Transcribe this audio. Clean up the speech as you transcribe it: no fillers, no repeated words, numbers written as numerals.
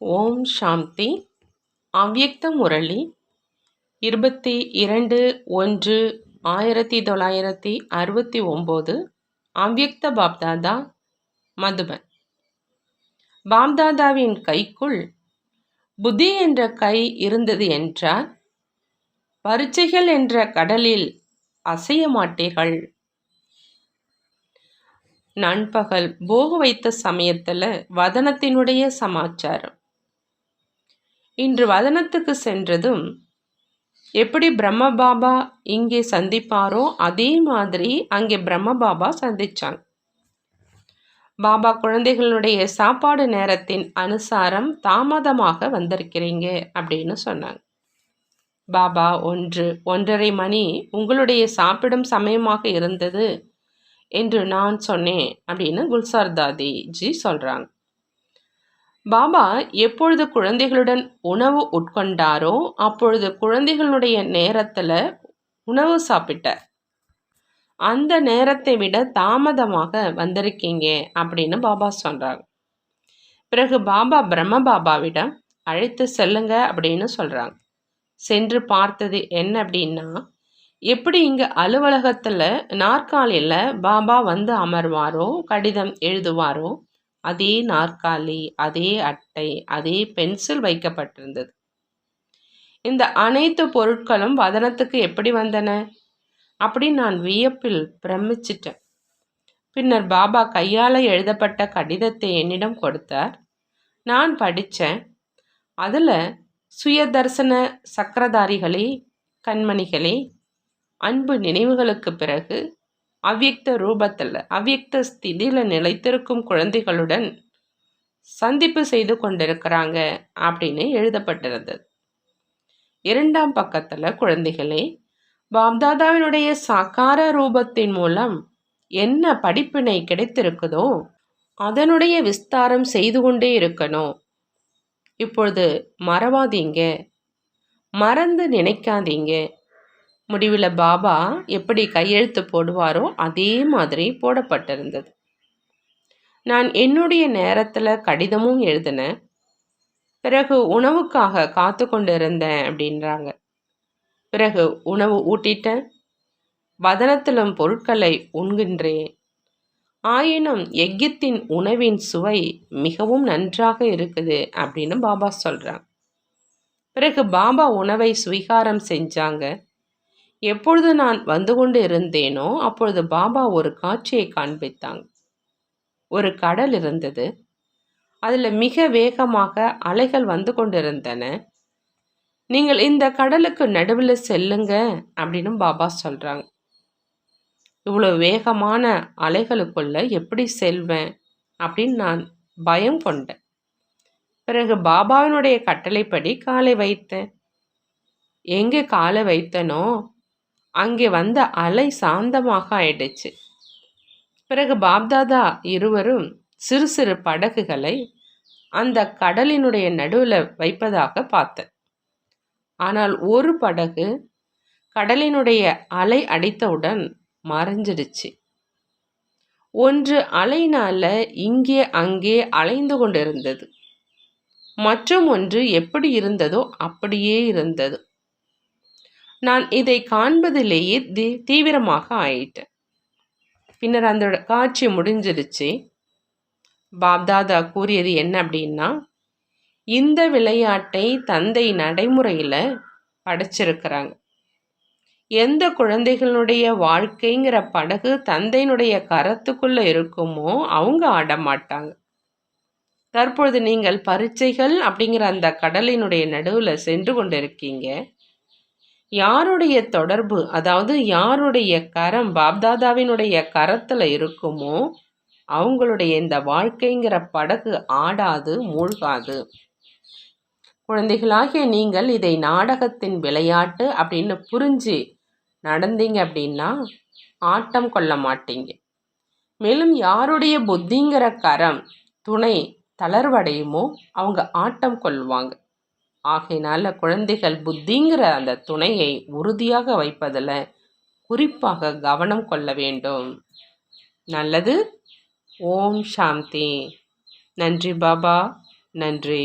ஓம் சாந்தி. அவ்யக்த முரளி 22/1/1969. அவ்யக்த பாப்தாதா, மதுபன். பாப்தாதாவின் கைக்குள் புத்தி என்ற கை இருந்தது என்றால் பரீட்சைகள் என்ற கடலில் அசைய மாட்டீர்கள். நண்பகல் போக வைத்த சமயத்துல வதனத்தினுடைய சமாச்சாரம். இன்று வதனத்துக்கு சென்றதும் எப்படி பிரம்ம பாபா இங்கே சந்திப்பாரோ அதே மாதிரி அங்கே பிரம்ம பாபா சந்திச்சாங்க. பாபா குழந்தைகளுடைய சாப்பாடு நேரத்தின் அனுசாரம் தாமதமாக வந்திருக்கிறீங்க அப்படின்னு சொன்னாங்க. பாபா 1:30 மணி உங்களுடைய சாப்பிடும் சமயமாக இருந்தது என்று நான் சொன்னேன் அப்படின்னு குல்சார் தாதி ஜி சொல்றாங்க. பாபா எப்பொழுது குழந்தைகளுடன் உணவு உட்கொண்டாரோ அப்பொழுது குழந்தைகளுடைய நேரத்துல உணவு சாப்பிட்டார். அந்த நேரத்தை விட தாமதமாக வந்திருக்கீங்க அப்படின்னு பாபா சொல்றாங்க. பிறகு பாபா பிரம்ம பாபாவிடம் அழைத்து செல்லுங்க அப்படின்னு சொல்றாங்க. சென்று பார்த்தது என்ன அப்படின்னா, எப்படி இங்க அலுவலகத்துல நாற்காலியில பாபா வந்து அமர்வாரோ, கடிதம் எழுதுவாரோ, அதே நாற்காலி, அதே அட்டை, அதே பென்சில் வைக்கப்பட்டிருந்தது. இந்த அனைத்து பொருட்களும் வதனத்துக்கு எப்படி வந்தன அப்படி நான் வியப்பில் பிரமிச்சிட்டேன். பின்னர் பாபா கையால் எழுதப்பட்ட கடிதத்தை என்னிடம் கொடுத்தார். நான் படித்தேன். அதில் சுயதர்சன சக்கரதாரிகளே, கண்மணிகளே, அன்பு நினைவுகளுக்கு பிறகு அவ்யக்த ரூபத்தில் அவ்யக்த ஸ்திதியில் நிலைத்திருக்கும் குழந்தைகளுடன் சந்திப்பு செய்து கொண்டிருக்கிறாங்க அப்படின்னு எழுதப்பட்டிருந்தது. 2ஆம் பக்கத்தில் குழந்தைகளே, பாப்தாதாவினுடைய சாக்கார ரூபத்தின் மூலம் என்ன படிப்பினை கிடைத்திருக்குதோ அதனுடைய விஸ்தாரம் செய்து கொண்டே இருக்கணும். இப்பொழுது மறவாதீங்க, மறந்து நினைக்காதீங்க. முடிவில் பாபா எப்படி கையெழுத்து போடுவாரோ அதே மாதிரி போடப்பட்டிருந்தது. நான் என்னுடைய நேரத்தில் கடிதமும் எழுதினேன். பிறகு உணவுக்காக காத்து கொண்டு இருந்தேன் அப்படின்றாங்க. பிறகு உணவு ஊட்டிட்டேன். வதனத்திலும் பொருட்களை உண்கின்றேன். ஆயினும் யஜ்யத்தின் உணவின் சுவை மிகவும் நன்றாக இருக்குது அப்படின்னு பாபா சொல்கிறாங்க. பிறகு பாபா உணவை ஸ்வீகாரம் செஞ்சாங்க. எப்பொழுது நான் வந்து கொண்டு இருந்தேனோ அப்பொழுது பாபா ஒரு காட்சியை காண்பித்தாங்க. ஒரு கடல் இருந்தது. அதில் மிக வேகமாக அலைகள் வந்து கொண்டிருந்தன. நீங்கள் இந்த கடலுக்கு நடுவில் செல்லுங்க அப்படின்னு பாபா சொல்கிறாங்க. இவ்வளோ வேகமான அலைகளுக்குள்ள எப்படி செல்வேன் அப்படின்னு நான் பயம் கொண்டேன். பிறகு பாபாவினுடைய கட்டளைப்படி காலை வைத்தேன். எங்கே காலை வைத்தனோ அங்கே வந்த அலை சாந்தமாக ஆயிடுச்சு. பிறகு பாப்தாதா இருவரும் சிறு சிறு படகுகளை அந்த கடலினுடைய நடுவில் வைப்பதாக பார்த்தேன். ஆனால் ஒரு படகு கடலினுடைய அலை அடித்தவுடன் மறைஞ்சிடுச்சு. ஒன்று அலைனால இங்கே அங்கே அலைந்து கொண்டிருந்தது. மற்றும் ஒன்று எப்படி இருந்ததோ அப்படியே இருந்தது. நான் இதை காண்பதிலேயே தீவிரமாக ஆயிட்டேன். பின்னர் அந்த காட்சி முடிஞ்சிருச்சு. பாப்தாதா கூறியது என்ன அப்படின்னா, இந்த விளையாட்டை தந்தை நடைமுறையில் படைச்சிருக்கிறாங்க. எந்த குழந்தைகளுடைய வாழ்க்கைங்கிற படகு தந்தையினுடைய கரத்துக்குள்ள இருக்குமோ அவங்க ஆடமாட்டாங்க. தற்பொழுது நீங்கள் பரீட்சைகள் அப்படிங்கிற அந்த கடலினுடைய நடுவில் சென்று கொண்டிருக்கீங்க. யாருடைய தொடர்பு, அதாவது யாருடைய கரம் பாப்தாதாவினுடைய கரத்தில் இருக்குமோ அவங்களுடைய இந்த வாழ்க்கைங்கிற படகு ஆடாது, மூழ்காது. குழந்தைகளாகிய நீங்கள் இதை நாடகத்தின் விளையாட்டு அப்படின்னு புரிஞ்சு நடந்தீங்க அப்படின்னா ஆட்டம் கொள்ள மாட்டீங்க. மேலும் யாருடைய புத்திங்கிற கரம் துணை தளர்வடையுமோ அவங்க ஆட்டம் கொள்வாங்க. ஆகையினால குழந்தைகள் புத்திங்கிற அந்த துணையை உறுதியாக வைப்பதில் குறிப்பாக கவனம் கொள்ள வேண்டும். நல்லது. ஓம் சாந்தி. நன்றி பாபா, நன்றி.